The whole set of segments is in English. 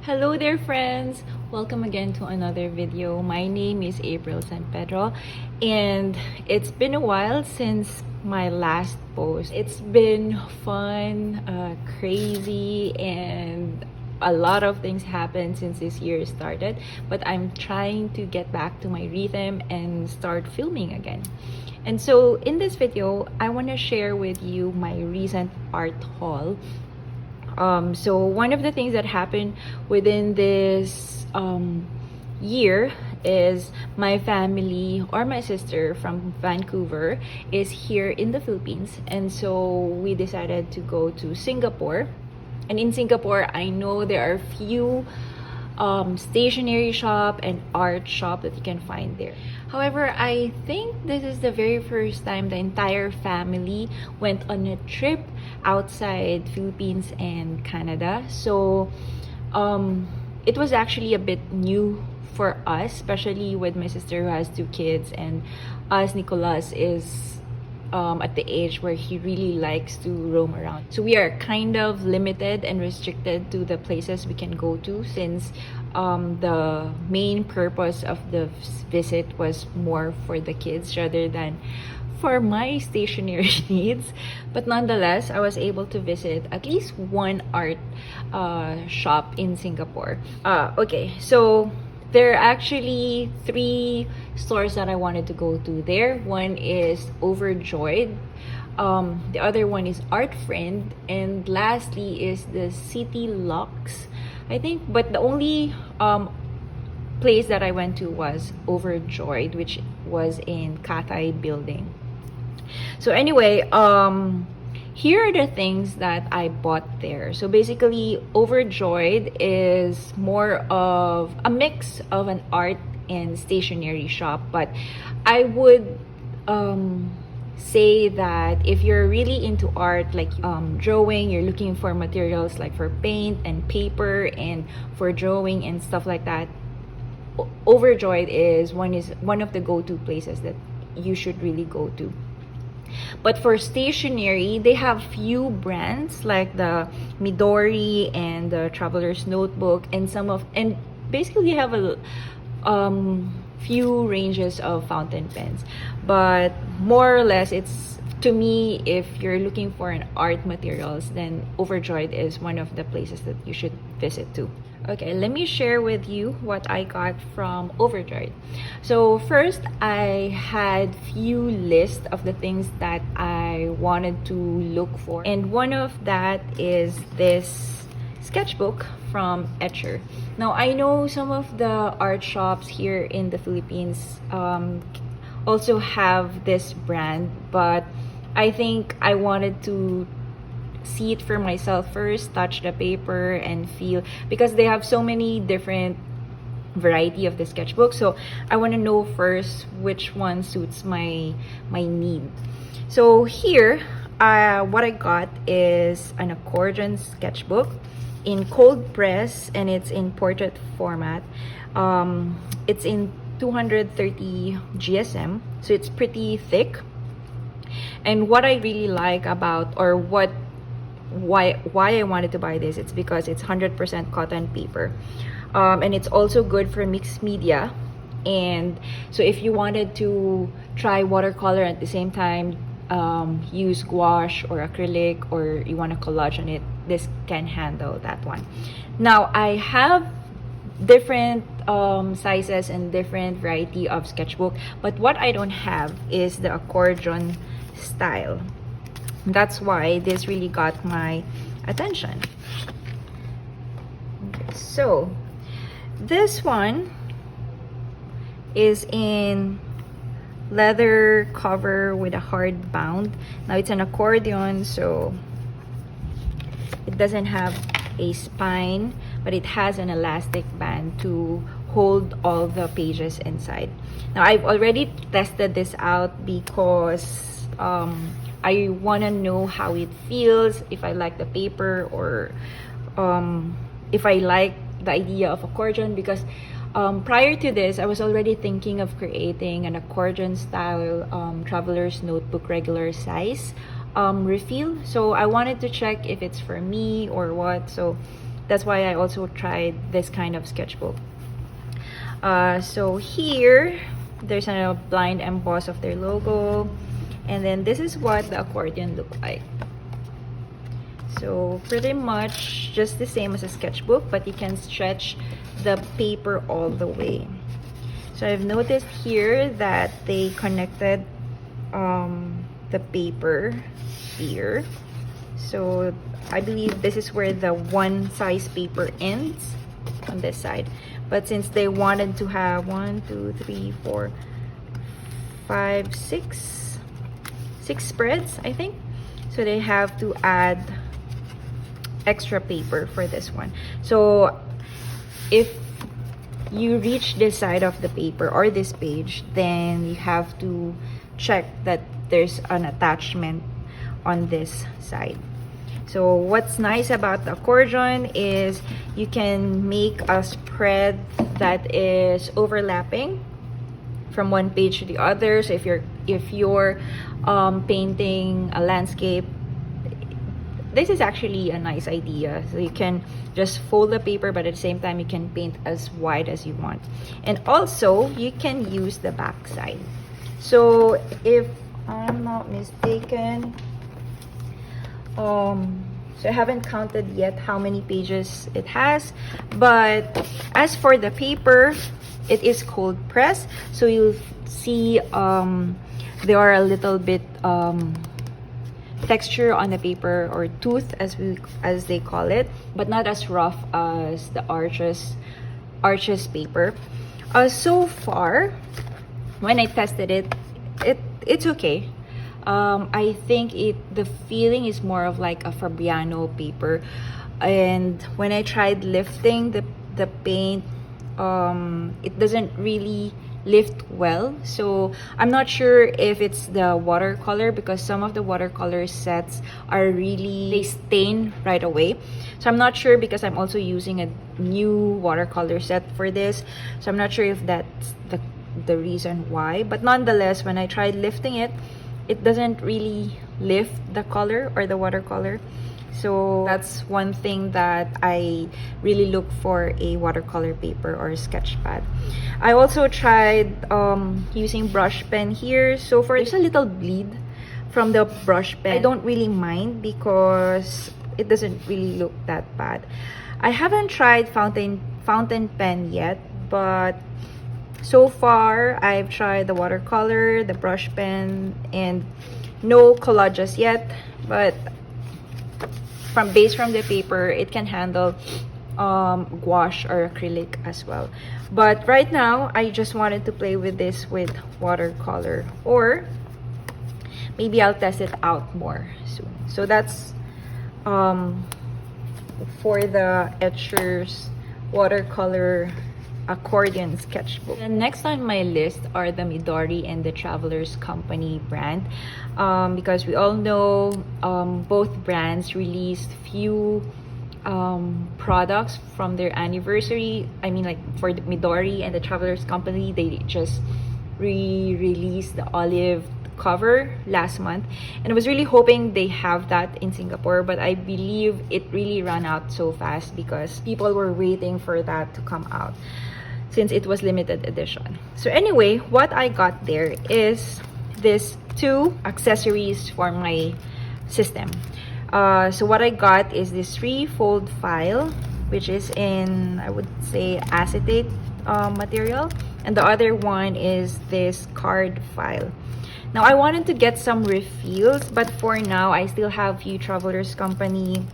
Hello there, friends! Welcome again to another video. My name is April San Pedro, and it's been a while since my last post. It's been fun, crazy, and a lot of things happened since this year started, but I'm trying to get back to my rhythm and start filming again. And so in this video, I want to share with you my recent art haul. So one of the things that happened within this year is my family, or my sister from Vancouver, is here in the Philippines, and so we decided to go to Singapore. And in Singapore, I know there are few stationery shop and art shop that you can find there. However, I think this is the very first time the entire family went on a trip outside Philippines and Canada. So it was actually a bit new for us, especially with my sister who has 2 kids, and us, Nicolas is at the age where he really likes to roam around. So we are kind of limited and restricted to the places we can go to, since the main purpose of the visit was more for the kids rather than for my stationery needs. But nonetheless, I was able to visit at least one art shop in Singapore. Okay, so there are actually 3 stores that I wanted to go to there. One is Overjoyed, the other one is Art Friend, and lastly is the Cityluxe, I think. But the only place that I went to was Overjoyed, which was in Cathay building. So anyway, here are the things that I bought there. So basically, Overjoyed is more of a mix of an art and stationery shop, but I would say that if you're really into art, like drawing, you're looking for materials like for paint and paper and for drawing and stuff like that, Overjoyed is one of the go-to places that you should really go to. But for stationery, they have few brands like the Midori and the Traveler's Notebook, and basically they have a few ranges of fountain pens. But more or less, it's, to me, if you're looking for an art materials, then Overjoyed is one of the places that you should visit to. Okay, let me share with you what I got from Overjoyed. So first, I had few list of the things that I wanted to look for, and one of that is this sketchbook from Etcher. Now, I know some of the art shops here in the Philippines also have this brand, but I think I wanted to see it for myself first, touch the paper and feel, because they have so many different variety of the sketchbook. So I want to know first which one suits my need. So here, what I got is an accordion sketchbook in cold press, and it's in portrait format. It's in 230 GSM, so it's pretty thick. And what I really like about, or why I wanted to buy this, it's because it's 100% cotton paper, and it's also good for mixed media. And so if you wanted to try watercolor at the same time, use gouache or acrylic, or you want to collage on it, this can handle that one. Now, I have different sizes and different variety of sketchbook, but what I don't have is the accordion style. That's why this really got my attention. Okay, so this one is in leather cover with a hard bound. Now, it's an accordion, so it doesn't have a spine, but it has an elastic band to hold all the pages inside. Now, I've already tested this out because I want to know how it feels, if I like the paper, or if I like the idea of accordion, because prior to this, I was already thinking of creating an accordion style traveler's notebook regular size refill. So I wanted to check if it's for me or what. So That's why I also tried this kind of sketchbook. So here, there's a blind emboss of their logo. And then this is what the accordion looked like. So pretty much just the same as a sketchbook, but you can stretch the paper all the way. So I've noticed here that they connected the paper here. So I believe this is where the one size paper ends on this side. But since they wanted to have 1, 2, 3, 4, 5, 6 spreads, I think. So they have to add extra paper for this one. So if you reach this side of the paper or this page, then you have to check that there's an attachment on this side. So what's nice about the accordion is you can make a spread that is overlapping from one page to the other. So if you're painting a landscape, this is actually a nice idea. So you can just fold the paper, but at the same time you can paint as wide as you want. And also you can use the back side. So if I'm not mistaken, so I haven't counted yet how many pages it has, but as for the paper, it is cold press, so you'll see there are a little bit texture on the paper, or tooth as they call it, but not as rough as the arches paper. So far, when I tested it, it's okay. I think the feeling is more of like a Fabriano paper, and when I tried lifting the paint, it doesn't really lift well. So I'm not sure if it's the watercolor, because some of the watercolor sets are really, they stain right away. So I'm not sure, because I'm also using a new watercolor set for this, so I'm not sure if that's the reason why. But nonetheless, when I tried lifting it, it doesn't really lift the color or the watercolor. So that's one thing that I really look for a watercolor paper or sketch pad. I also tried using brush pen here. So for there's a little bleed from the brush pen. I don't really mind because it doesn't really look that bad. I haven't tried fountain pen yet, but so far I've tried the watercolor, the brush pen, and no collages yet. But based from the paper, it can handle gouache or acrylic as well. But right now, I just wanted to play with this with watercolor, or maybe I'll test it out more soon. So that's for the Etchers watercolor accordion sketchbook. The next on my list are the Midori and the Travelers Company brand, because we all know both brands released few products from their anniversary. I mean, like for the Midori and the Travelers Company, they just re-released the olive cover last month, and I was really hoping they have that in Singapore, but I believe it really ran out so fast because people were waiting for that to come out, since it was limited edition. So anyway, what I got there is this 2 accessories for my system. So what I got is this 3-fold file, which is in, I would say, acetate material, and the other one is this card file. Now I wanted to get some refills, but for now I still have few Travelers Company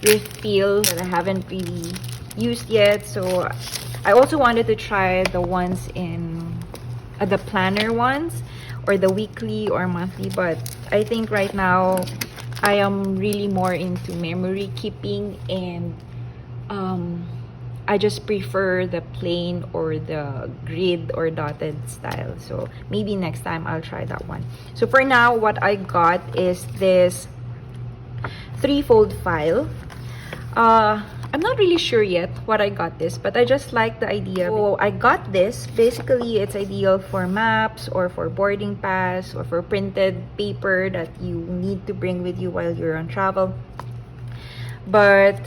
refills that I haven't really used yet. So I also wanted to try the ones in the planner ones, or the weekly or monthly, but I think right now I am really more into memory keeping, and I just prefer the plain or the grid or dotted style. So maybe next time I'll try that one. So for now, what I got is this 3-fold file. I'm not really sure yet what I got this, but I just like the idea. So I got this. Basically, it's ideal for maps or for boarding pass or for printed paper that you need to bring with you while you're on travel. But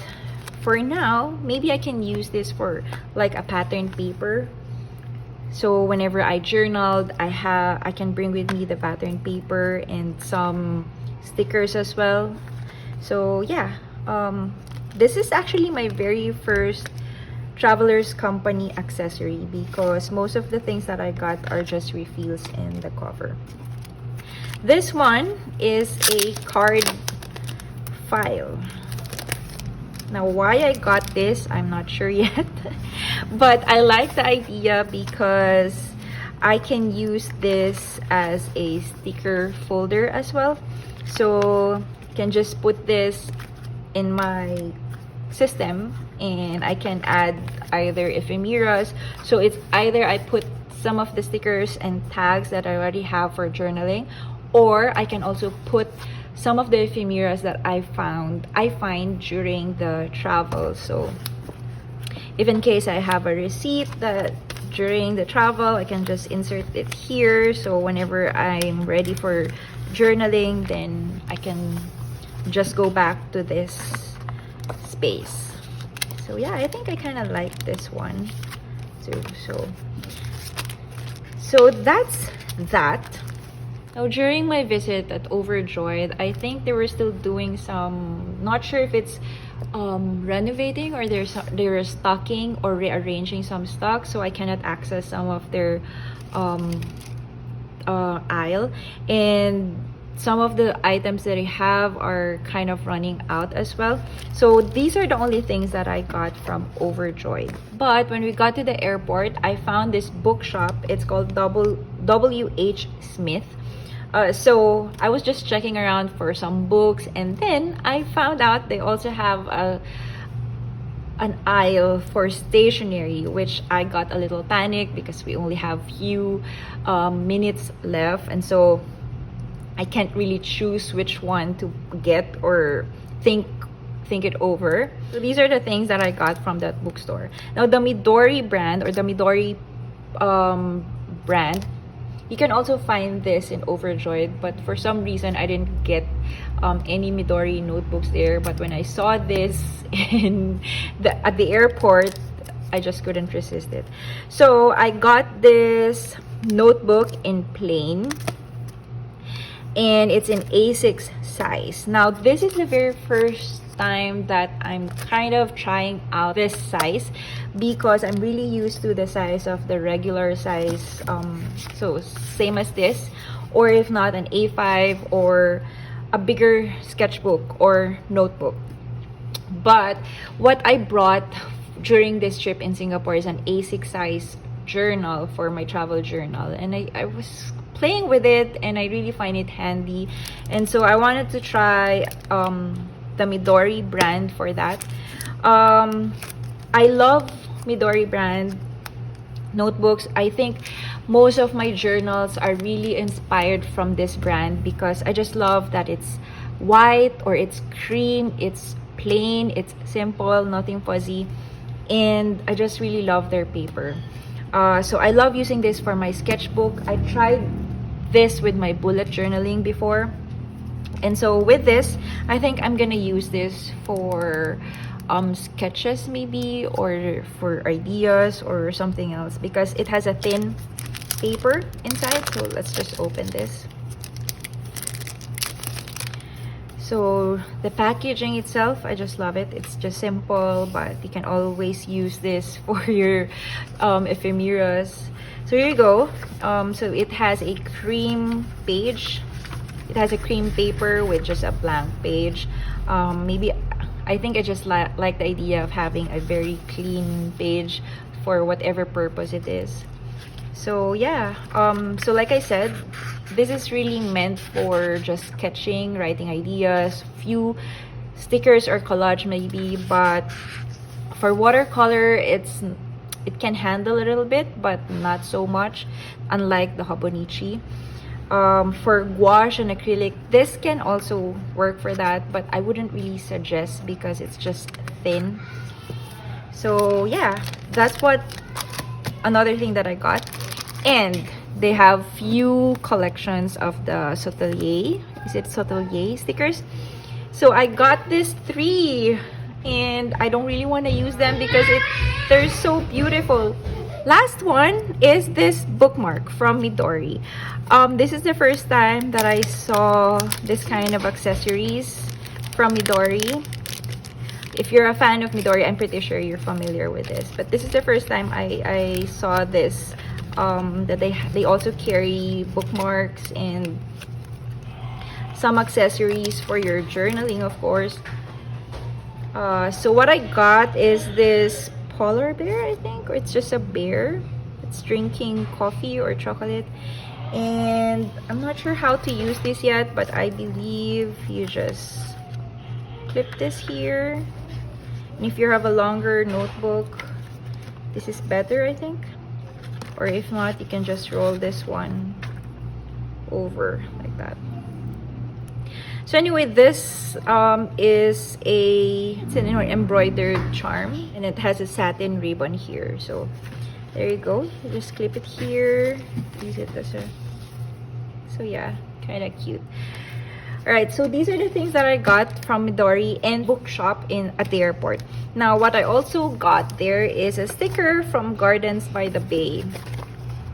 for now, maybe I can use this for like a pattern paper. So whenever I journaled, I can bring with me the pattern paper and some stickers as well. So yeah, this is actually my very first Traveler's Company accessory, because most of the things that I got are just refills in the cover. This one is a card file. Now, why I got this, I'm not sure yet. But I like the idea because I can use this as a sticker folder as well. So, I can just put this in my system and I can add either ephemeras. So, it's either I put some of the stickers and tags that I already have for journaling, or I can also put some of the ephemeras that I find during the travel. So if in case I have a receipt that during the travel, I can just insert it here. So whenever I'm ready for journaling, then I can just go back to this space. So yeah, I think I kind of like this one too. So that's that. Now, during my visit at Overjoyed, I think they were still doing some, not sure if it's renovating or they're stocking or rearranging some stock, so I cannot access some of their aisle, and some of the items that I have are kind of running out as well. So these are the only things that I got from Overjoyed. But when we got to the airport, I found this bookshop. It's called W.H. Smith. So I was just checking around for some books, and then I found out they also have an aisle for stationery, which I got a little panic because we only have few minutes left, and so I can't really choose which one to get or think it over. So these are the things that I got from that bookstore. Now, the Midori brand, or the Midori brand, you can also find this in Overjoyed, but for some reason I didn't get any Midori notebooks there. But when I saw this at the airport, I just couldn't resist it. So I got this notebook in plain, and it's in A6 size. Now, this is the very first time that I'm kind of trying out this size, because I'm really used to the size of the regular size, so same as this, or if not an A5 or a bigger sketchbook or notebook. But what I brought during this trip in Singapore is an A6 size journal for my travel journal, and I was playing with it and I really find it handy, and so I wanted to try the Midori brand for that. I love Midori brand notebooks. I think most of my journals are really inspired from this brand, because I just love that it's white, or it's cream, it's plain, it's simple, nothing fuzzy, and I just really love their paper. So I love using this for my sketchbook. I tried this with my bullet journaling before, and so with this, I think I'm gonna use this for sketches maybe, or for ideas or something else, because it has a thin paper inside. So let's just open this. So the packaging itself, I just love it. It's just simple, but you can always use this for your ephemeras. So here you go. So it has a cream page. It has a cream paper with just a blank page. Maybe I think I just like the idea of having a very clean page for whatever purpose it is. So yeah, so like I said, this is really meant for just sketching, writing ideas, few stickers or collage maybe, but for watercolor, it can handle a little bit, but not so much, unlike the Hobonichi. For gouache and acrylic, this can also work for that, but I wouldn't really suggest because it's just thin. So yeah, that's another thing that I got. And they have few collections of the Sotelier. Is it Sotelier stickers? So I got this 3 and I don't really want to use them because they're so beautiful. Last one is this bookmark from Midori. This is the first time that I saw this kind of accessories from Midori. If you're a fan of Midori, I'm pretty sure you're familiar with this. But this is the first time I saw this. That they also carry bookmarks and some accessories for your journaling, of course. So what I got is this polar bear, I think, or it's just a bear. It's drinking coffee or chocolate. And I'm not sure how to use this yet, but I believe you just clip this here. And if you have a longer notebook, this is better, I think. Or if not, you can just roll this one over like that. So anyway, this is it's an embroidered charm, and it has a satin ribbon here. So there you go. You just clip it here. Use it as a... So yeah, kind of cute. Alright, so these are the things that I got from Midori and bookshop at the airport. Now, what I also got there is a sticker from Gardens by the Bay.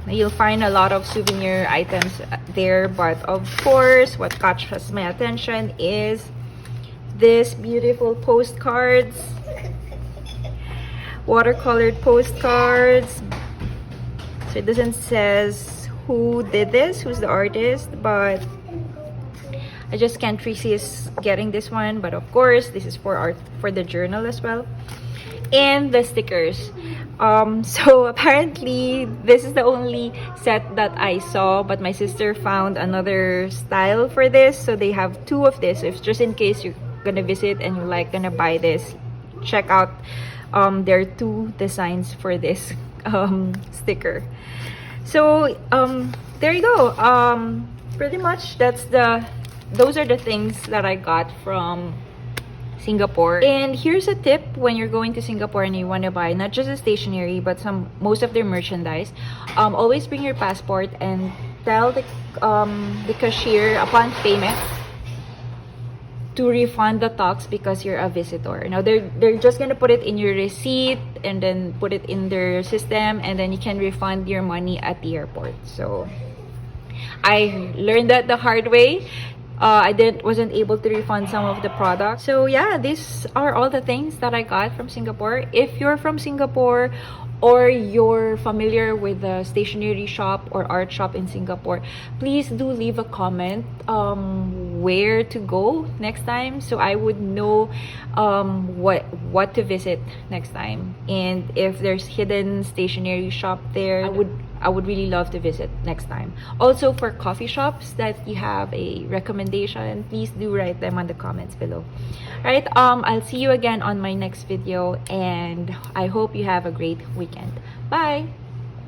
Now, you'll find a lot of souvenir items there, but of course, what catches my attention is this beautiful postcards. Watercolored postcards. So it doesn't says who did this, who's the artist, but I just can't resist getting this one. But of course, this is for the journal as well. And the stickers. So apparently, this is the only set that I saw, but my sister found another style for this. So they have two of this. If just in case you're gonna visit and you're like gonna buy this, check out. There are two designs for this sticker. So there you go. Pretty much those are the things that I got from Singapore. And here's a tip when you're going to Singapore and you want to buy not just the stationery but most of their merchandise. Always bring your passport and tell the cashier upon payment to refund the tax because you're a visitor. Now they're just gonna put it in your receipt and then put it in their system, and then you can refund your money at the airport. So I learned that the hard way. I wasn't able to refund some of the products. So yeah, these are all the things that I got from Singapore. If you're from Singapore or you're familiar with the stationery shop or art shop in Singapore, please do leave a comment where to go next time, so I would know what to visit next time. And if there's hidden stationery shop there, I would really love to visit next time. Also, for coffee shops that you have a recommendation, please do write them on the comments below. Alright, I'll see you again on my next video, and I hope you have a great weekend. Bye!